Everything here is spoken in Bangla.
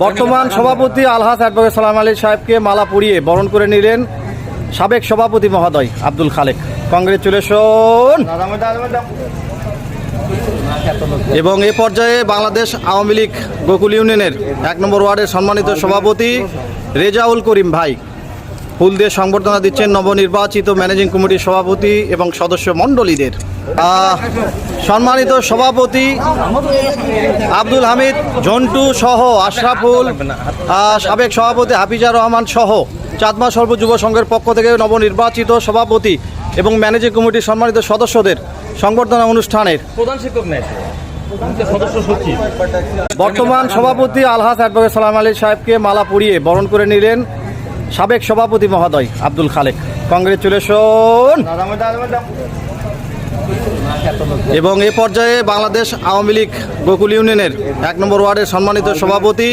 বর্তমান সভাপতি আলহাজ অ্যাডভোকেট সালাম আলী সাহেবকে মালা পরিয়ে বরণ করে নিলেন সাবেক সভাপতি মহোদয় আব্দুল খালেক। কংগ্রেচুলেশন। এবং এ পর্যায়ে বাংলাদেশ আওয়ামী লীগ গোকুল ইউনিয়নের ১ নম্বর ওয়ার্ডের সম্মানিত সভাপতি রেজাউল করিম ভাই ফুল দিয়ে সংবর্ধনা দিচ্ছেন নবনির্বাচিত ম্যানেজিং কমিটির সভাপতি এবং সদস্য মণ্ডলীদের। সম্মানিত সভাপতি আব্দুল হামিদ ঝন্টু সহ আশরাফুল, সাবেক সভাপতি হাফিজার রহমান সহ চাঁদমা সর্ব যুব সংঘের পক্ষ থেকে নবনির্বাচিত সভাপতি এবং ম্যানেজিং কমিটির সম্মানিত সদস্যদের সংবর্ধনা অনুষ্ঠানের প্রধান শিক্ষক নেই, সদস্য সচিব। বর্তমান সভাপতি আলহাজ অ্যাডভোকেট সালাম আলী সাহেবকে মালা পরিয়ে বরণ করে নিলেন সাবেক সভাপতি মহোদয় আব্দুল খালেক। কংগ্রেচুলেশন। এবং এ পর্যায়ে বাংলাদেশ আওয়ামী লীগ গোকুল ইউনিয়নের ১ নম্বর ওয়ার্ডের সম্মানিত সভাপতি